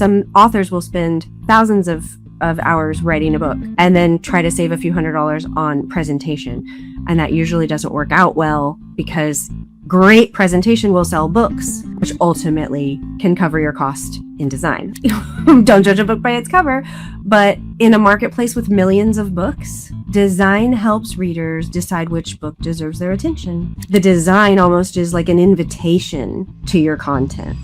Some authors will spend thousands of hours writing a book and then try to save a few $100s on presentation. And that usually doesn't work out well because great presentation will sell books, which ultimately can cover your cost in design. Don't judge a book by its cover, but in a marketplace with millions of books, design helps readers decide which book deserves their attention. The design almost is like an invitation to your content.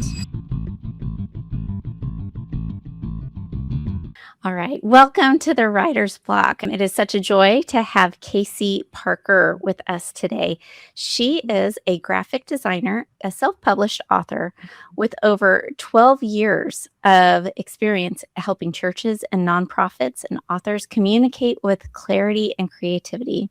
All right. Welcome to the Writer's Block. It is such a joy to have Kaycee Parker with us today. She is a graphic designer, a self-published author with over 12 years of experience helping churches and nonprofits and authors communicate with clarity and creativity.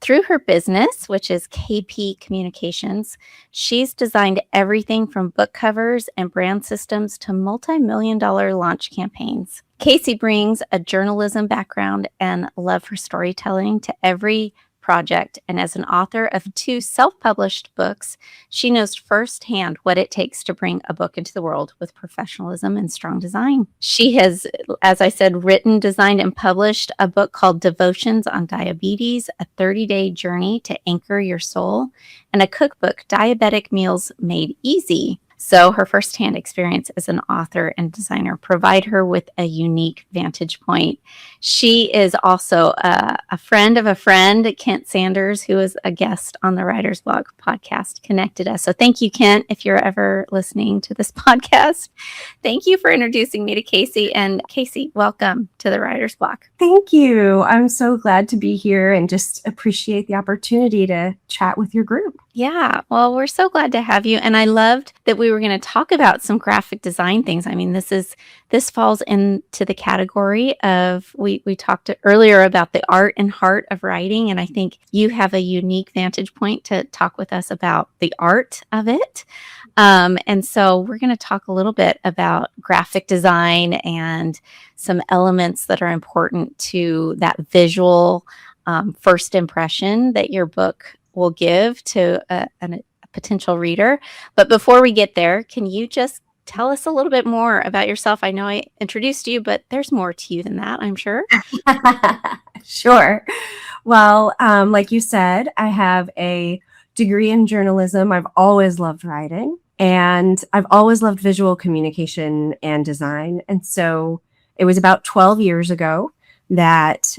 Through her business, which is KP Communications, she's designed everything from book covers and brand systems to multi-million-dollar launch campaigns. Kaycee brings a journalism background and love for storytelling to every project, and as an author of 2 self-published books, she knows firsthand what it takes to bring a book into the world with professionalism and strong design. She has, as I said, written, designed, and published a book called Devotions on Diabetes, a 30-day journey to anchor your soul, and a cookbook, Diabetic Meals Made Easy. So her firsthand experience as an author and designer provide her with a unique vantage point. She is also a friend of a friend, Kent Sanders, who is a guest on the Writer's Block podcast, connected us. So thank you, Kent, if you're ever listening to this podcast. Thank you for introducing me to Kaycee. And Kaycee, welcome to the Writer's Block. Thank you. I'm so glad to be here and just appreciate the opportunity to chat with your group. Yeah, well, we're so glad to have you. And I loved that we were going to talk about some graphic design things. I mean, this falls into the category of, we talked earlier about the art and heart of writing. And I think you have a unique vantage point to talk with us about the art of it. And so we're going to talk a little bit about graphic design and some elements that are important to that visual first impression that your book will give to a potential reader. But before we get there, can you just tell us a little bit more about yourself? I know I introduced you, but there's more to you than that, I'm sure. Sure. Well, like you said, I have a degree in journalism. I've always loved writing, and I've always loved visual communication and design. And so it was about 12 years ago that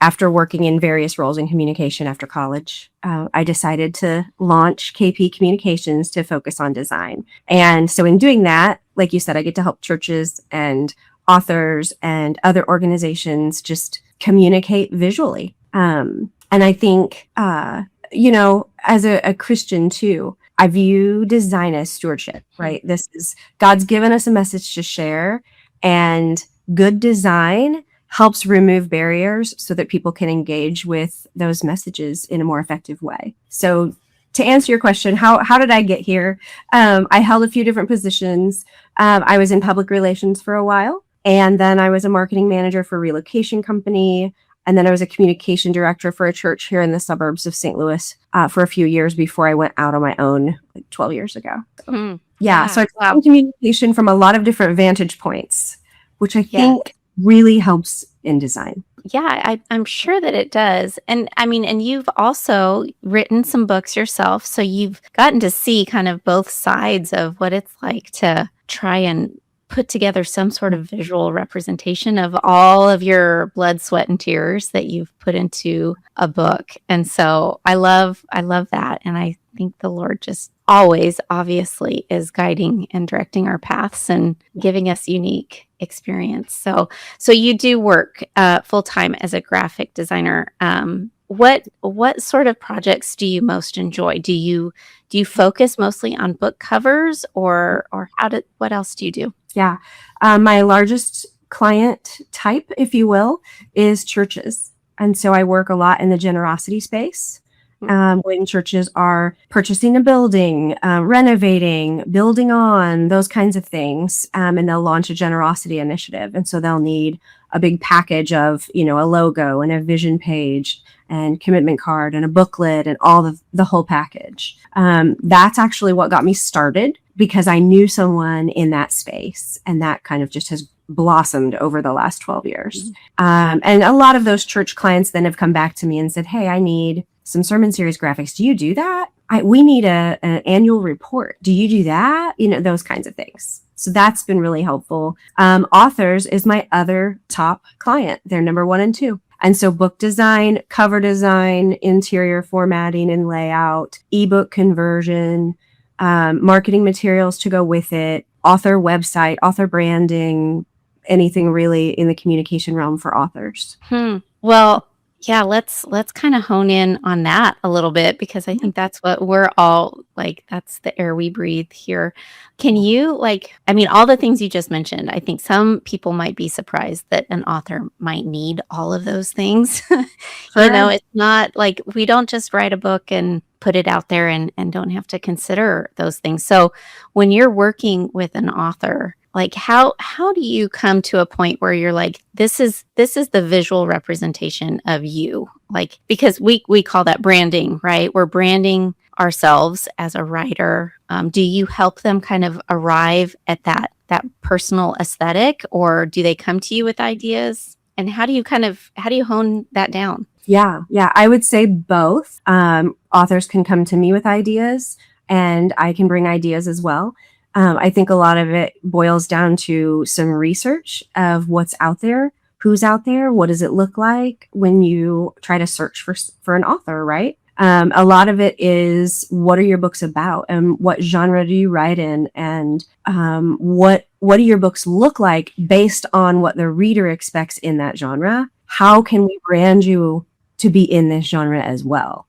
after working in various roles in communication after college, I decided to launch KP Communications to focus on design. And so in doing that, like you said, I get to help churches and authors and other organizations just communicate visually. And I think, as a Christian too, I view design as stewardship, right? This is, God's given us a message to share, and good design helps remove barriers so that people can engage with those messages in a more effective way. So to answer your question, how did I get here? I held a few different positions. I was in public relations for a while, and then I was a marketing manager for a relocation company. And then I was a communication director for a church here in the suburbs of St. Louis for a few years before I went out on my own like 12 years ago. Yeah. So I taught communication from a lot of different vantage points, which I think really helps in design. Yeah, I'm sure that it does. And I mean, and you've also written some books yourself. So you've gotten to see kind of both sides of what it's like to try and put together some sort of visual representation of all of your blood, sweat, and tears that you've put into a book. And so I love that. And I think the Lord just always obviously is guiding and directing our paths and giving us unique experience. So you do work full time as a graphic designer. What sort of projects do you most enjoy? Do you focus mostly on book covers, or what else do you do? Yeah. My largest client type, if you will, is churches. And so I work a lot in the generosity space. when churches are purchasing a building, renovating, building on, those kinds of things. And they'll launch a generosity initiative. And so they'll need a big package of, a logo and a vision page and commitment card and a booklet and all the whole package. That's actually what got me started, because I knew someone in that space, and that kind of just has blossomed over the last 12 years. And a lot of those church clients then have come back to me and said, hey, I need some sermon series graphics. Do you do that? We need an annual report. Do you do that? Those kinds of things. So that's been really helpful. Authors is my other top client. They're number 1 and 2. And so book design, cover design, interior formatting and layout, ebook conversion, marketing materials to go with it, author website, author branding, anything really in the communication realm for authors. Well, yeah, let's kind of hone in on that a little bit, because I think that's what we're all like, that's the air we breathe here. Can you all the things you just mentioned, I think some people might be surprised that an author might need all of those things. Sure. It's not like we don't just write a book and put it out there and don't have to consider those things. So when you're working with an author, how do you come to a point where you're like, this is the visual representation of you? Because we call that branding, right? We're branding ourselves as a writer. Do you help them kind of arrive at that personal aesthetic, or do they come to you with ideas? And how do you hone that down? Yeah, I would say both. Authors can come to me with ideas, and I can bring ideas as well. I think a lot of it boils down to some research of what's out there, who's out there, what does it look like when you try to search for an author, right? A lot of it is, what are your books about, and what genre do you write in, and what do your books look like based on what the reader expects in that genre? How can we brand you to be in this genre as well?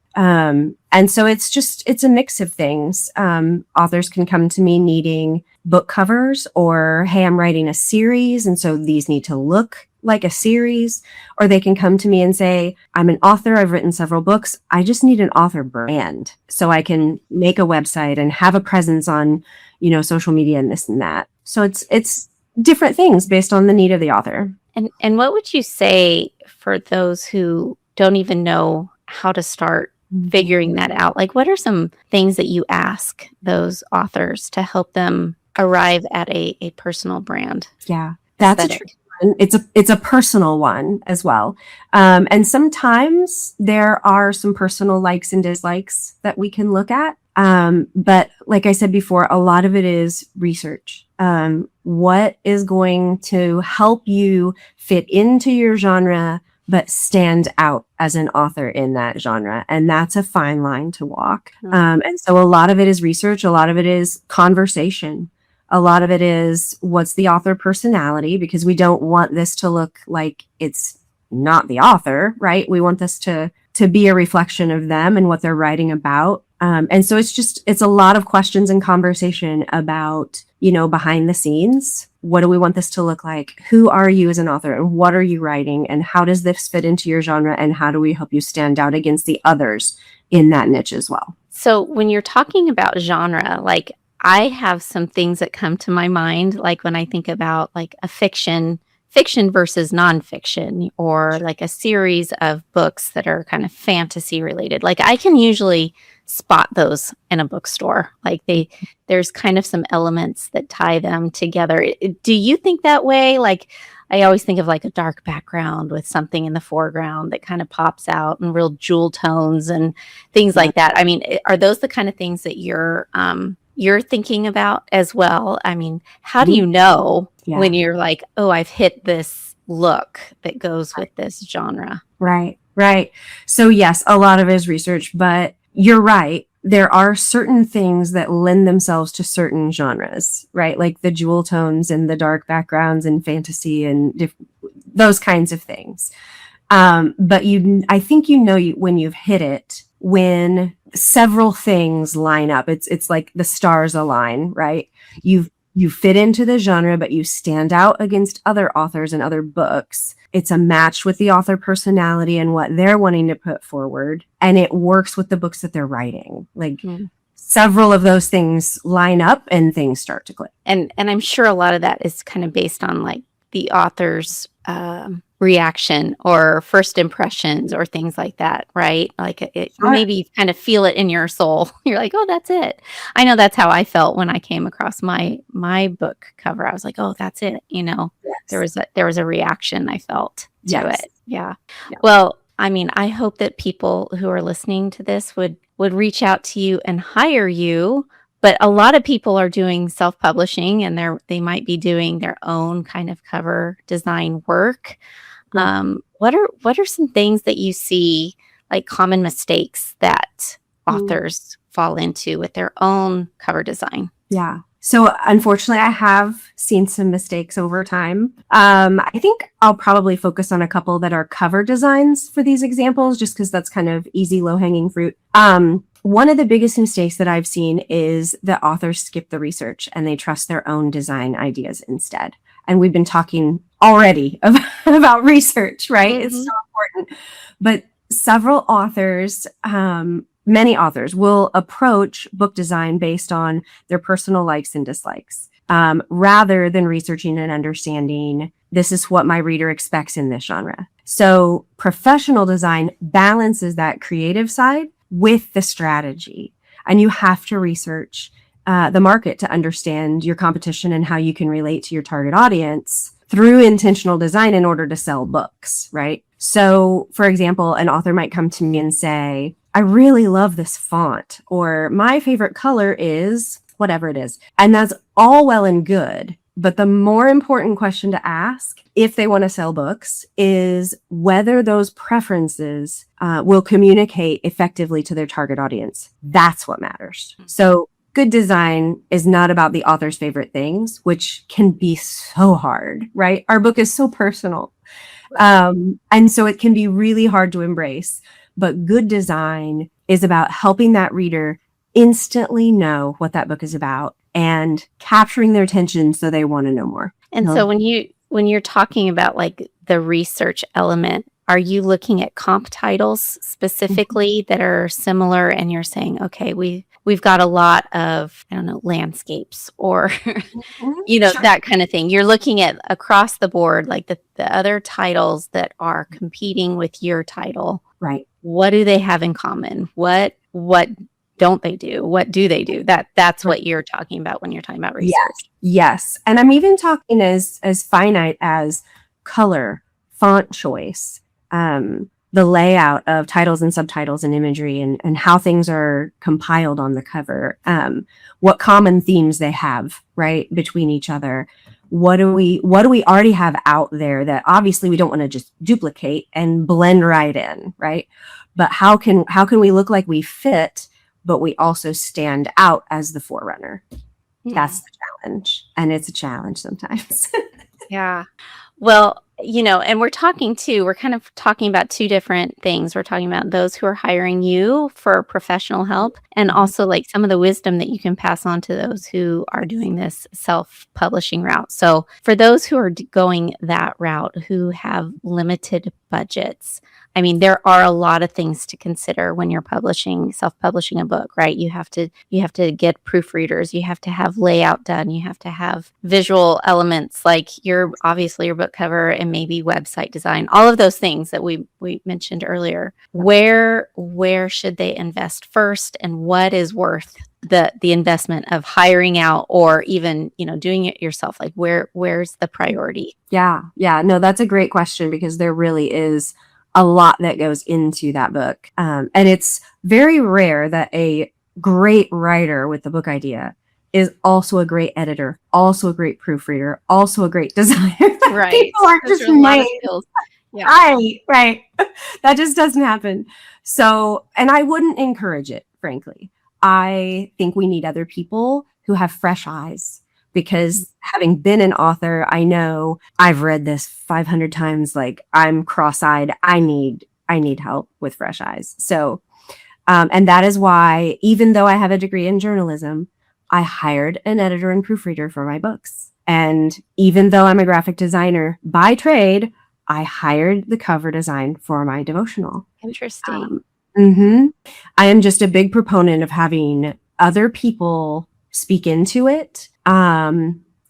And so it's a mix of things. Authors can come to me needing book covers, or, hey, I'm writing a series, and so these need to look like a series. Or they can come to me and say, I'm an author, I've written several books, I just need an author brand so I can make a website and have a presence on, social media and this and that. So it's different things based on the need of the author. And what would you say for those who don't even know how to start figuring that out? What are some things that you ask those authors to help them arrive at a personal brand? Yeah, that's aesthetic? a tricky one. It's a personal one as well. And sometimes there are some personal likes and dislikes that we can look at. But like I said before, a lot of it is research. What is going to help you fit into your genre, but stand out as an author in that genre? And that's a fine line to walk. And so a lot of it is research. A lot of it is conversation. A lot of it is, what's the author personality? Because we don't want this to look like it's not the author, right? We want this to be a reflection of them and what they're writing about. And so it's a lot of questions and conversation about, behind the scenes. What do we want this to look like? Who are you as an author, and what are you writing, and how does this fit into your genre, and how do we help you stand out against the others in that niche as well? So when you're talking about genre, I have some things that come to my mind, when I think about a fiction versus nonfiction, or a series of books that are kind of fantasy related. I can usually spot those in a bookstore. There's kind of some elements that tie them together. Do you think that way? I always think of a dark background with something in the foreground that kind of pops out, and real jewel tones and things like that. I mean, are those the kind of things that you're thinking about as well? I mean, how do you know when you're oh, I've hit this look that goes with this genre? Right. So yes, a lot of it is research, but you're right. There are certain things that lend themselves to certain genres, right? Like the jewel tones and the dark backgrounds and fantasy and those kinds of things. But I think when you've hit it, when several things line up. It's like the stars align, right? You've You fit into the genre, but you stand out against other authors and other books. It's a match with the author personality and what they're wanting to put forward. And it works with the books that they're writing. Like several of those things line up and things start to click. And I'm sure a lot of that is kind of based on like the author's reaction or first impressions or things like that, right? Like maybe you kind of feel it in your soul. You're like, oh, that's it. I know that's how I felt when I came across my book cover. I was like, oh, that's it. You know, Yes. there was a reaction I felt to Yes. it. Yeah. Yeah. Well, I mean, I hope that people who are listening to this would reach out to you and hire you. But a lot of people are doing self-publishing, and they might be doing their own kind of cover design work. What are some things that you see, like common mistakes that authors fall into with their own cover design? Yeah. So unfortunately, I have seen some mistakes over time. I think I'll probably focus on a couple that are cover designs for these examples, just because that's kind of easy, low-hanging fruit. One of the biggest mistakes that I've seen is that authors skip the research and they trust their own design ideas instead. And we've been talking already about research, right? It's so important. But several authors, many authors will approach book design based on their personal likes and dislikes, rather than researching and understanding, this is what my reader expects in this genre. So professional design balances that creative side with the strategy. And you have to research the market to understand your competition and how you can relate to your target audience through intentional design in order to sell books, right? So, for example, an author might come to me and say, I really love this font, or my favorite color is whatever it is. And that's all well and good. But the more important question to ask if they want to sell books is whether those preferences will communicate effectively to their target audience. That's what matters. So good design is not about the author's favorite things, which can be so hard, right? Our book is so personal. And so it can be really hard to embrace. But good design is about helping that reader instantly know what that book is about and capturing their attention so they want to know more. And so when you're talking about like the research element, are you looking at comp titles specifically that are similar, and you're saying, okay, we've got a lot of, I don't know, landscapes or you know, that kind of thing. You're looking at across the board, like the other titles that are competing with your title. Right. What do they have in common? What don't they do? What do they do? That's what you're talking about when you're talking about research. Yes. And I'm even talking as finite as color, font choice, the layout of titles and subtitles and imagery, and how things are compiled on the cover, what common themes they have, right, between each other. What do we already have out there that obviously we don't want to just duplicate and blend right in, right? But how can we look like we fit, but we also stand out as the forerunner? That's the challenge. And it's a challenge sometimes. Yeah. Well, you know, and we're kind of talking about two different things. We're talking about those who are hiring you for professional help, and also like some of the wisdom that you can pass on to those who are doing this self-publishing route. So for those who are going that route, who have limited budgets, I mean, there are a lot of things to consider when you're self-publishing a book, right? You have to get proofreaders, you have to have layout done, you have to have visual elements like obviously your book cover and maybe website design, all of those things that we mentioned earlier. Where should they invest first, and what is worth the investment of hiring out, or even, you know, doing it yourself? Like where's the priority? Yeah. No, that's a great question, because there really is a lot that goes into that book. And it's very rare that a great writer with the book idea is also a great editor, also a great proofreader, also a great designer. Right. People aren't just made. Yeah. Right. That just doesn't happen. So, and I wouldn't encourage it, frankly. I think we need other people who have fresh eyes, because having been an author, I know I've read this 500 times. Like, I'm cross-eyed. I need help with fresh eyes. So, and that is why, even though I have a degree in journalism, I hired an editor and proofreader for my books. And even though I'm a graphic designer by trade, I hired the cover design for my devotional. Interesting. I am just a big proponent of having other people speak into it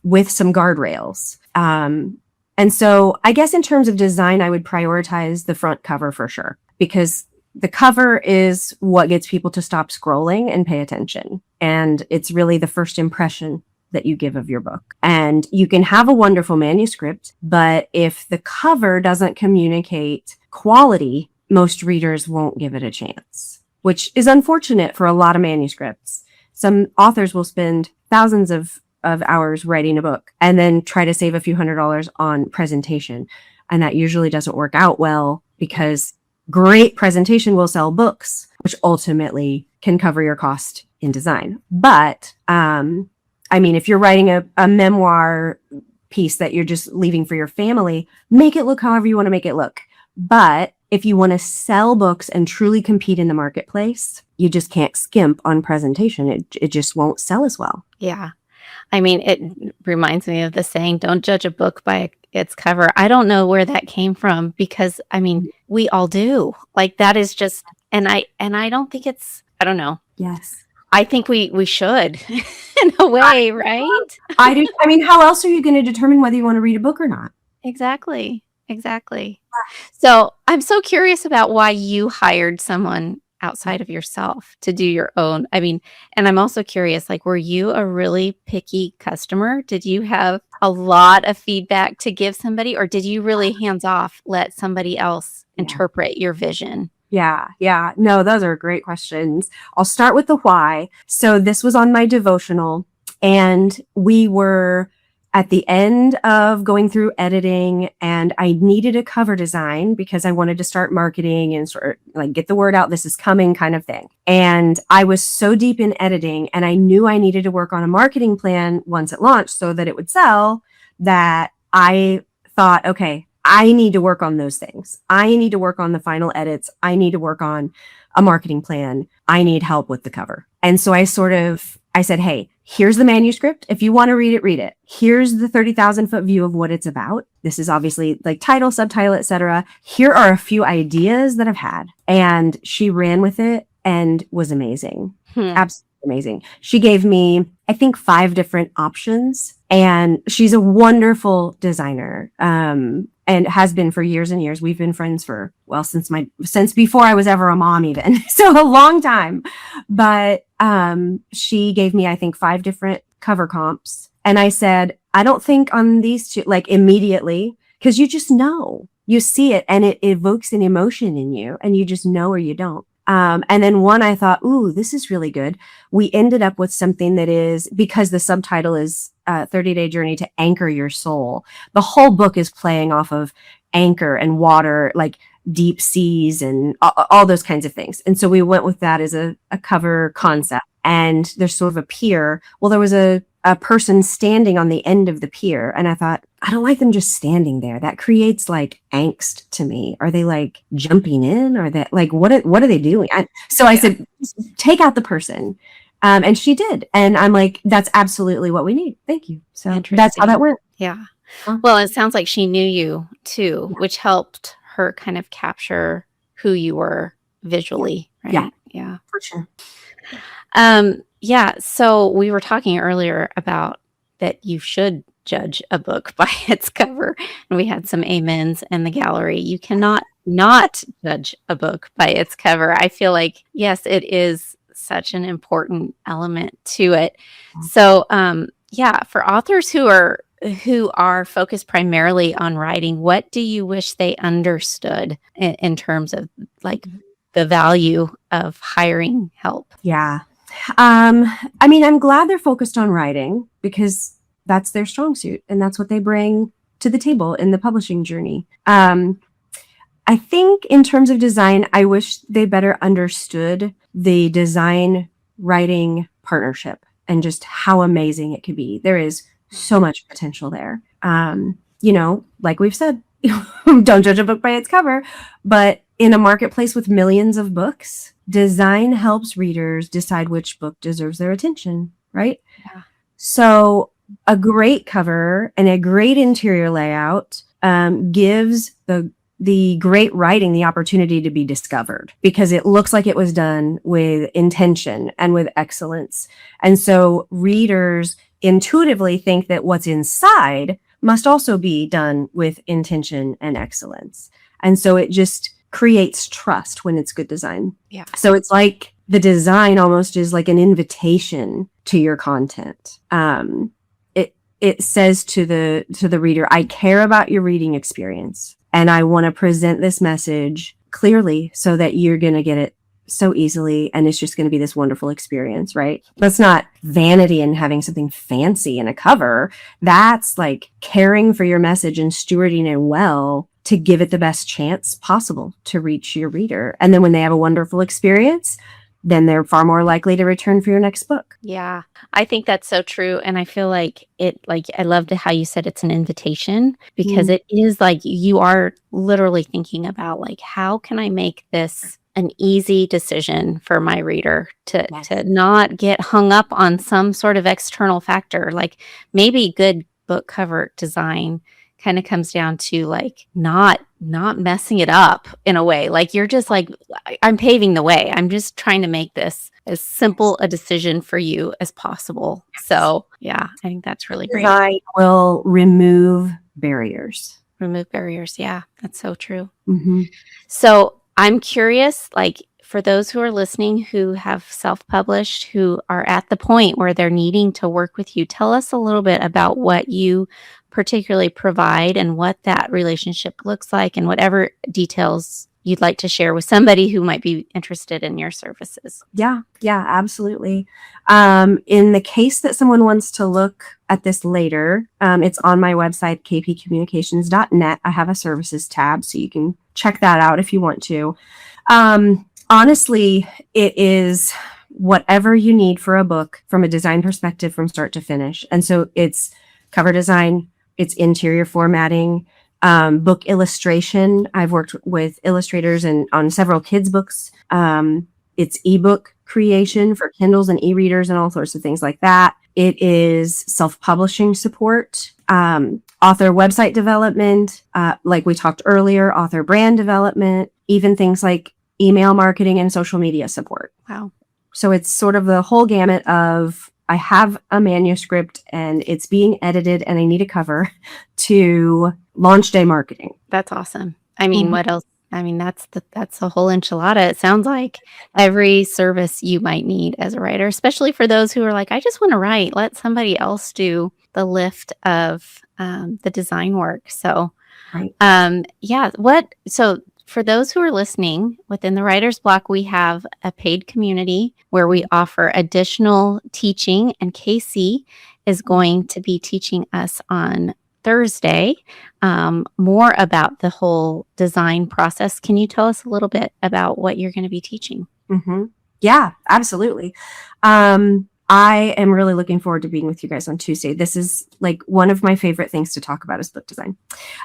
with some guardrails. And so I guess in terms of design, I would prioritize the front cover for sure, because the cover is what gets people to stop scrolling and pay attention. And it's really the first impression that you give of your book. And you can have a wonderful manuscript, but if the cover doesn't communicate quality, most readers won't give it a chance, which is unfortunate for a lot of manuscripts. Some authors will spend thousands of hours writing a book and then try to save a few $100s on presentation. And that usually doesn't work out well, because great presentation will sell books, which ultimately can cover your cost in design. But, I mean, if you're writing a memoir piece that you're just leaving for your family, make it look however you want to make it look. But if you want to sell books and truly compete in the marketplace, you just can't skimp on presentation. It just won't sell as well. Yeah. I mean, it reminds me of the saying, don't judge a book by its cover. I don't know where that came from, because I mean, we all do. Like, that is just, and I don't think it's, I don't know. Yes. I think we should in a way, right? I do. I mean, how else are you going to determine whether you want to read a book or not? Exactly. So I'm so curious about why you hired someone outside of yourself to do your own. I mean, and I'm also curious, like, were you a really picky customer? Did you have a lot of feedback to give somebody, or did you really hands off let somebody else interpret your vision? Yeah. No, those are great questions. I'll start with the why. So this was on my devotional, and we were at the end of going through editing, and I needed a cover design because I wanted to start marketing and sort of like get the word out, this is coming kind of thing. And I was so deep in editing, and I knew I needed to work on a marketing plan once it launched so that it would sell, that I thought, okay, I need to work on those things. I need to work on the final edits. I need to work on a marketing plan. I need help with the cover. And so I said, hey, here's the manuscript. If you want to read it, read it. Here's the 30,000 foot view of what it's about. This is obviously like title, subtitle, etc. Here are a few ideas that I've had. And she ran with it and was amazing. Absolutely amazing. She gave me, I think, 5 different options, and she's a wonderful designer. And has been for years and years. We've been friends for, well, since before I was ever a mom even. So a long time. But she gave me, I think, 5 different cover comps. And I said, I don't think on these two, like immediately, because you just know, you see it and it evokes an emotion in you, and you just know or you don't. And then one, I thought, ooh, this is really good. We ended up with something that is, because the subtitle is 30-Day Journey to Anchor Your Soul. The whole book is playing off of anchor and water, like deep seas and all those kinds of things. And so we went with that as a cover concept. And there's sort of a pier. Well, there was a person standing on the end of the pier. And I thought, I don't like them just standing there. That creates like angst to me. Are they like jumping in? Or that like, what are they doing? I said, take out the person. And she did. And I'm like, that's absolutely what we need. Thank you. So that's how that went. Yeah. Well, it sounds like she knew you too, which helped her kind of capture who you were visually. Right? Yeah, for sure. Yeah. So we were talking earlier about that you should judge a book by its cover, and we had some amens in the gallery. You cannot not judge a book by its cover. I feel like, yes, it is such an important element to it. So, for authors who are focused primarily on writing, what do you wish they understood in terms of like the value of hiring help? Yeah. I mean, I'm glad they're focused on writing, because that's their strong suit and that's what they bring to the table in the publishing journey. I think in terms of design, I wish they better understood the design writing partnership and just how amazing it could be. There is so much potential there. Like we've said, don't judge a book by its cover, but in a marketplace with millions of books, design helps readers decide which book deserves their attention, right? So a great cover and a great interior layout gives the great writing the opportunity to be discovered because it looks like it was done with intention and with excellence. And so readers intuitively think that what's inside must also be done with intention and excellence. And so it just creates trust when it's good design. Yeah. So it's like the design almost is like an invitation to your content. It says to the reader, I care about your reading experience and I want to present this message clearly so that you're going to get it so easily and it's just going to be this wonderful experience, right? That's not vanity and having something fancy in a cover. That's like caring for your message and stewarding it well to give it the best chance possible to reach your reader. And then when they have a wonderful experience, then they're far more likely to return for your next book. Yeah, I think that's so true. And I feel like I loved how you said it's an invitation because it is like you are literally thinking about like, how can I make this an easy decision for my reader to not get hung up on some sort of external factor, like maybe good book cover design kind of comes down to like not messing it up in a way. Like you're just like, I'm paving the way. I'm just trying to make this as simple a decision for you as possible. So yeah, I think that's really great. Design will remove barriers. Remove barriers. Yeah, that's so true. Mm-hmm. So I'm curious, like for those who are listening who have self-published, who are at the point where they're needing to work with you, tell us a little bit about what you particularly provide and what that relationship looks like and whatever details you'd like to share with somebody who might be interested in your services. Yeah, absolutely. In the case that someone wants to look at this later, it's on my website, kpcommunications.net. I have a services tab, so you can check that out if you want to. Honestly, it is whatever you need for a book from a design perspective from start to finish. And so it's cover design, it's interior formatting, book illustration. I've worked with illustrators and on several kids' books. It's ebook creation for Kindles and e-readers and all sorts of things like that. It is self-publishing support, author website development, like we talked earlier, author brand development, even things like email marketing and social media support. Wow. So it's sort of the whole gamut of I have a manuscript and it's being edited and I need a cover to launch day marketing. That's awesome. I mean, what else? I mean, that's the whole enchilada. It sounds like every service you might need as a writer, especially for those who are like, I just want to write. Let somebody else do the lift of the design work. So, right. So for those who are listening, within the Writer's Block, we have a paid community where we offer additional teaching, and Kaycee is going to be teaching us on Thursday more about the whole design process. Can you tell us a little bit about what you're going to be teaching? Mm-hmm. Yeah, absolutely. I am really looking forward to being with you guys on Tuesday. This is like one of my favorite things to talk about is book design.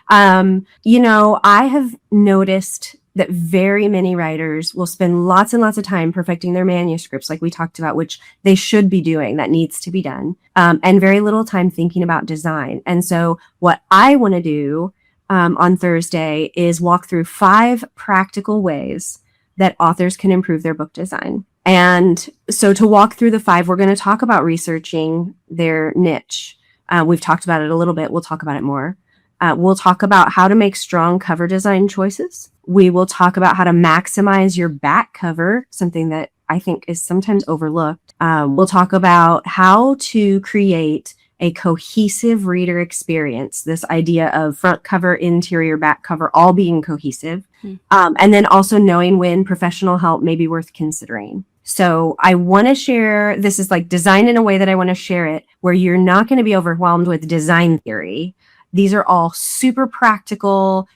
I have noticed that very many writers will spend lots and lots of time perfecting their manuscripts, like we talked about, which they should be doing, that needs to be done, and very little time thinking about design. And so what I want to do on Thursday is walk through 5 practical ways that authors can improve their book design. And so to walk through the 5, we're going to talk about researching their niche. We've talked about it a little bit. We'll talk about it more. We'll talk about how to make strong cover design choices. We will talk about how to maximize your back cover, something that I think is sometimes overlooked. We'll talk about how to create a cohesive reader experience, this idea of front cover, interior, back cover, all being cohesive. And then also knowing when professional help may be worth considering. So I want to share, this is like designed in a way that I want to share it where you're not going to be overwhelmed with design theory. These are all super practical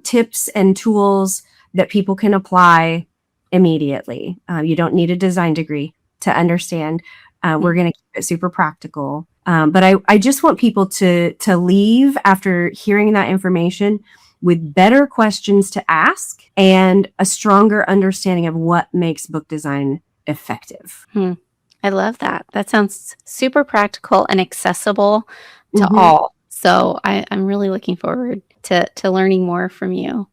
tips and tools that people can apply immediately. You don't need a design degree to understand. We're going to keep it super practical. But I just want people to leave after hearing that information with better questions to ask and a stronger understanding of what makes book design effective. I I love that. That sounds super practical and accessible to Mhm. all. So I'm really looking forward to learning more from you.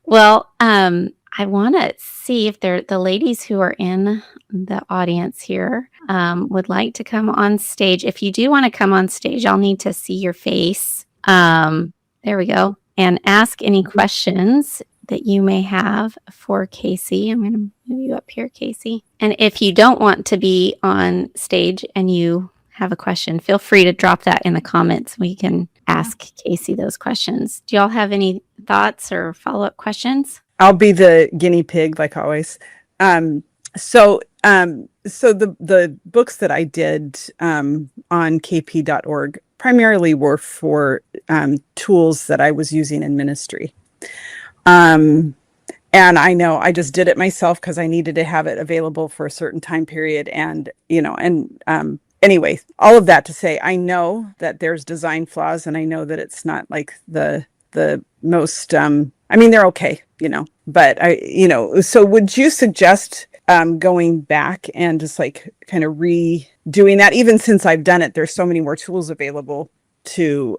Well, I want to see if the ladies who are in the audience here would like to come on stage. If you do want to come on stage, I'll need to see your face. There we go. And ask any questions that you may have for Kaycee. I'm going to move you up here, Kaycee. And if you don't want to be on stage and you have a question, feel free to drop that in the comments. We can ask Kaycee those questions. Do y'all have any thoughts or follow-up questions? I'll be the guinea pig, like always. So the books that I did on kp.org primarily were for tools that I was using in ministry. And I know I just did it myself because I needed to have it available for a certain time period. And, anyway, all of that to say, I know that there's design flaws, and I know that it's not like the most, they're okay, but so would you suggest going back and just like kind of redoing that? Even since I've done it, there's so many more tools available to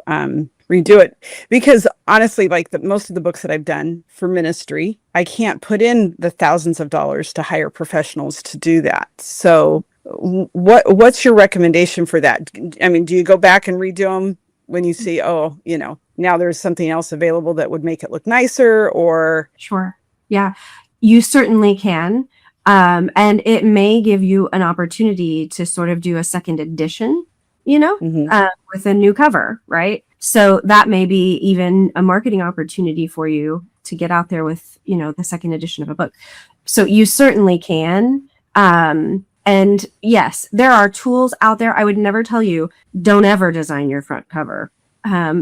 redo it, because honestly, like most of the books that I've done for ministry, I can't put in the thousands of dollars to hire professionals to do that. So what's your recommendation for that? I mean, do you go back and redo them when you see, now there's something else available that would make it look nicer? Or Sure. Yeah, you certainly can. And it may give you an opportunity to sort of do a second edition, with a new cover, right? So that may be even a marketing opportunity for you to get out there with, the second edition of a book. So you certainly can. And yes, there are tools out there. I would never tell you, don't ever design your front cover,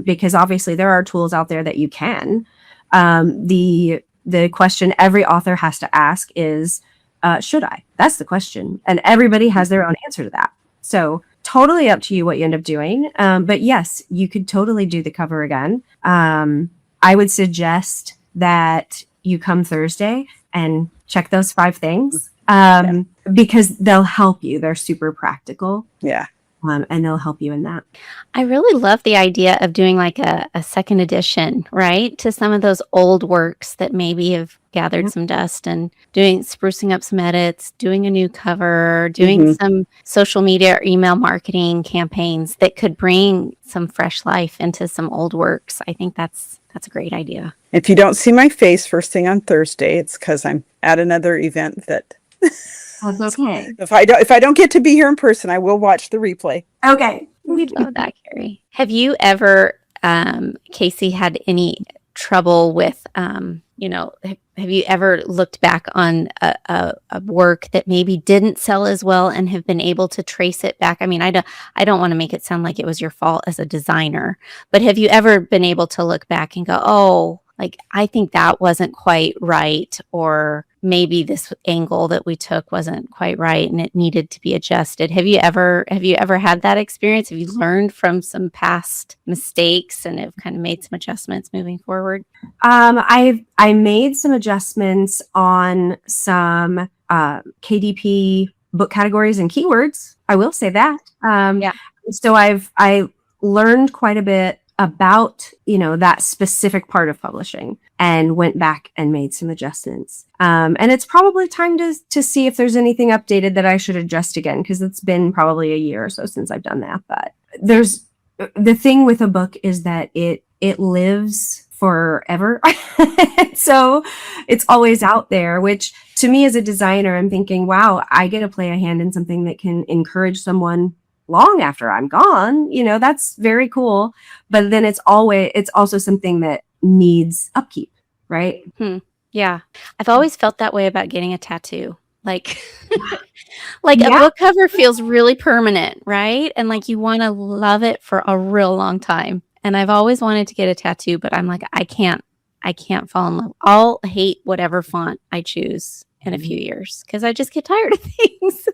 because obviously there are tools out there that you can. The question every author has to ask is, should I? That's the question. And everybody has their own answer to that. So totally up to you what you end up doing. But yes, you could totally do the cover again. I would suggest that you come Thursday and check those 5 things, because they'll help you. They're super practical. Yeah. And they'll help you in that. I really love the idea of doing like a second edition, right? To some of those old works that maybe have gathered some dust, and sprucing up some edits, doing a new cover, doing some social media or email marketing campaigns that could bring some fresh life into some old works. I think that's a great idea. If you don't see my face first thing on Thursday, it's because I'm at another event that That's okay. If I don't get to be here in person, I will watch the replay. Okay. We'd love that, Carrie. Have you ever, Kaycee, had any trouble with, have you ever looked back on a work that maybe didn't sell as well and have been able to trace it back? I mean, I don't want to make it sound like it was your fault as a designer, but have you ever been able to look back and go, oh, like, I think that wasn't quite right, or maybe this angle that we took wasn't quite right and it needed to be adjusted? Have you ever had that experience? Have you learned from some past mistakes and have kind of made some adjustments moving forward? I made some adjustments on some KDP book categories and keywords. I will say that. So I learned quite a bit about, that specific part of publishing, and went back and made some adjustments. And it's probably time to see if there's anything updated that I should adjust again, because it's been probably a year or so since I've done that. But the thing with a book is that it lives forever. So it's always out there, which to me as a designer, I'm thinking, wow, I get to play a hand in something that can encourage someone long after I'm gone. That's very cool. But then it's also something that needs upkeep, right? Yeah. I've always felt that way about getting a tattoo. Like, a book cover feels really permanent, right? And like you want to love it for a real long time. And I've always wanted to get a tattoo, but I'm like, I can't fall in love. I'll hate whatever font I choose in a few years because I just get tired of things.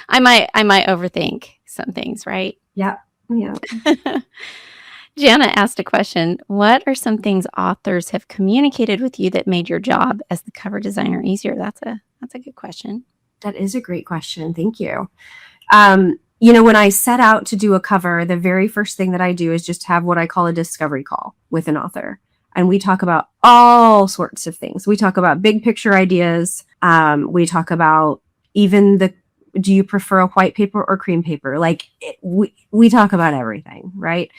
I might overthink some things, right? Yeah. Jana asked a question. What are some things authors have communicated with you that made your job as the cover designer easier? That's a good question. That is a great question. Thank you. When I set out to do a cover, the very first thing that I do is just have what I call a discovery call with an author. And we talk about all sorts of things. We talk about big picture ideas. We talk about even do you prefer a white paper or cream paper? We talk about everything, right?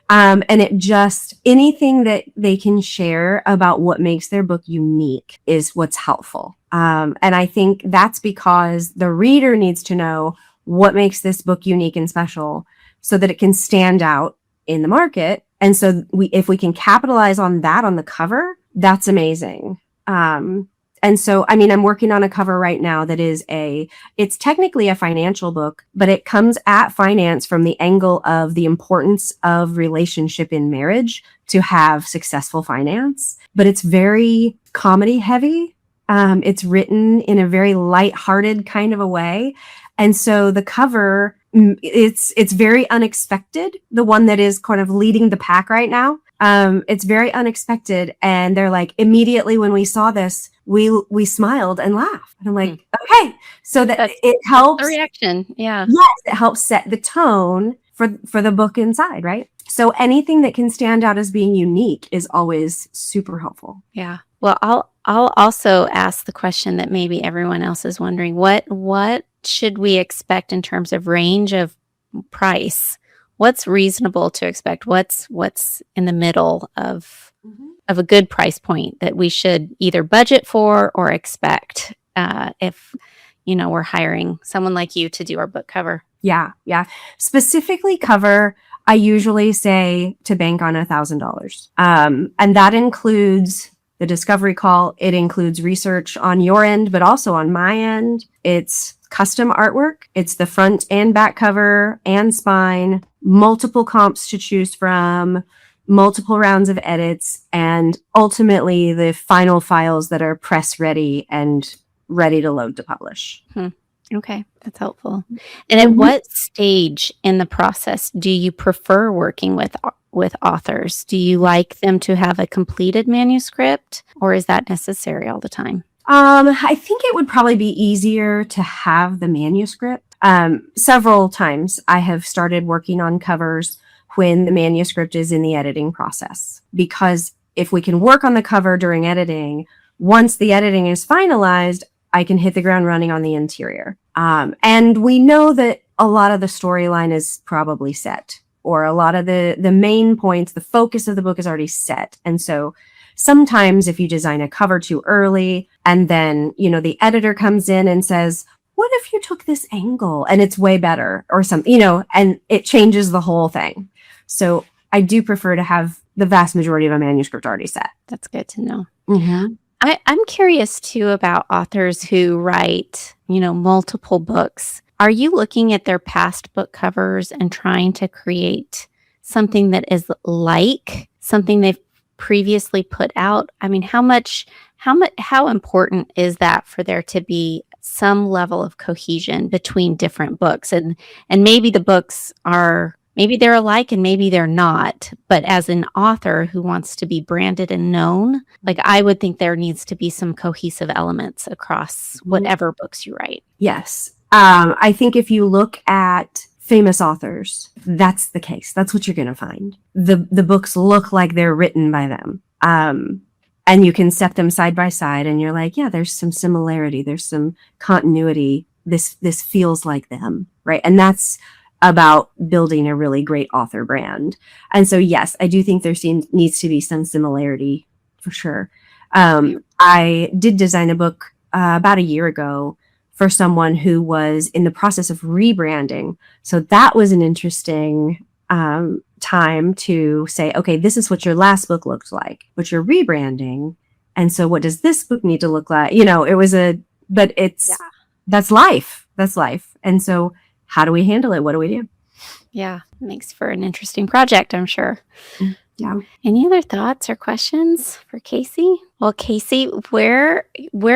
And anything that they can share about what makes their book unique is what's helpful. And I think that's because the reader needs to know what makes this book unique and special so that it can stand out in the market. And so if we can capitalize on that on the cover, that's amazing. And so, I'm working on a cover right now that it's technically a financial book, but it comes at finance from the angle of the importance of relationship in marriage to have successful finance. But it's very comedy heavy. It's written in a very lighthearted kind of a way. And so the cover, it's very unexpected. The one that is kind of leading the pack right now. It's very unexpected. And they're like, immediately when we saw this, we smiled and laughed. And I'm like, okay. So it helps. The reaction. Yeah. Yes. It helps set the tone for the book inside. Right. So anything that can stand out as being unique is always super helpful. Yeah. Well, I'll also ask the question that maybe everyone else is wondering. What should we expect in terms of range of price? What's reasonable to expect? What's in the middle of a good price point that we should either budget for or expect if we're hiring someone like you to do our book cover? Yeah. Specifically cover, I usually say to bank on $1,000. And that includes the discovery call. It includes research on your end, but also on my end. It's custom artwork. It's the front and back cover and spine, multiple comps to choose from, multiple rounds of edits, and ultimately the final files that are press ready and ready to load to publish. Okay, that's helpful. And at what stage in the process do you prefer working with authors? Do you like them to have a completed manuscript, or is that necessary all the time? I think it would probably be easier to have the manuscript. Several times I have started working on covers when the manuscript is in the editing process, because if we can work on the cover during editing, once the editing is finalized, I can hit the ground running on the interior. And we know that a lot of the storyline is probably set, or a lot of the main points, the focus of the book is already set. And so sometimes if you design a cover too early and then, the editor comes in and says, what if you took this angle and it's way better or something, and it changes the whole thing. So I do prefer to have the vast majority of a manuscript already set. That's good to know. I'm curious too about authors who write, multiple books. Are you looking at their past book covers and trying to create something that is like something they've previously put out? How important is that for there to be some level of cohesion between different books? And maybe the books maybe they're alike and maybe they're not. But as an author who wants to be branded and known, I would think there needs to be some cohesive elements across whatever books you write. Yes. I think if you look at famous authors, that's the case. That's what you're going to find. The books look like they're written by them. And you can set them side by side and you're like, yeah, there's some similarity. There's some continuity. This feels like them, right? And that's about building a really great author brand. And so, yes, I do think there needs to be some similarity for sure. I did design a book about a year ago for someone who was in the process of rebranding. So that was an interesting time to say, okay, this is what your last book looked like, but you're rebranding. And so what does this book need to look like? That's life. That's life. And so how do we handle it? What do we do? Yeah, makes for an interesting project, I'm sure. Yeah. Any other thoughts or questions for Kaycee? Well, Kaycee, where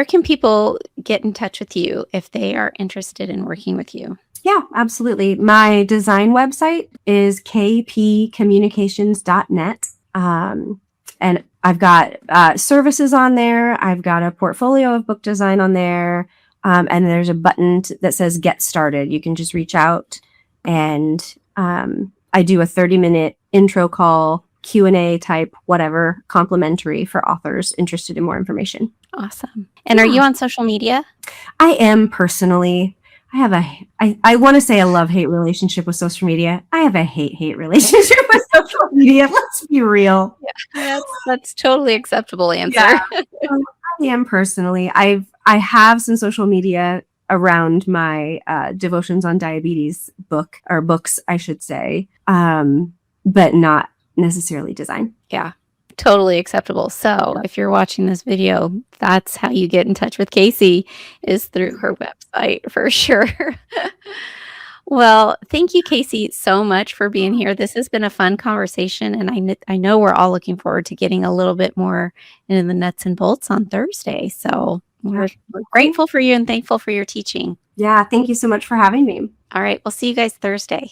can people get in touch with you if they are interested in working with you? Yeah, absolutely. My design website is kpcommunications.net. And I've got services on there. I've got a portfolio of book design on there. And there's a button that says get started. You can just reach out, and I do a 30-minute intro call, Q&A type, whatever, complimentary for authors interested in more information. Awesome. And are you on social media? I am personally. I want to say a love-hate relationship with social media. I have a hate-hate relationship with social media. Let's be real. Yeah, that's totally acceptable answer. Yeah. I am personally. I have some social media around my Devotions on Diabetes books, I should say, but not necessarily design. Yeah, totally acceptable. So if you're watching this video, that's how you get in touch with Kaycee, is through her website for sure. Well, thank you, Kaycee, so much for being here. This has been a fun conversation, and I know we're all looking forward to getting a little bit more into the nuts and bolts on Thursday. So we're grateful for you and thankful for your teaching. Yeah, thank you so much for having me. All right, we'll see you guys Thursday.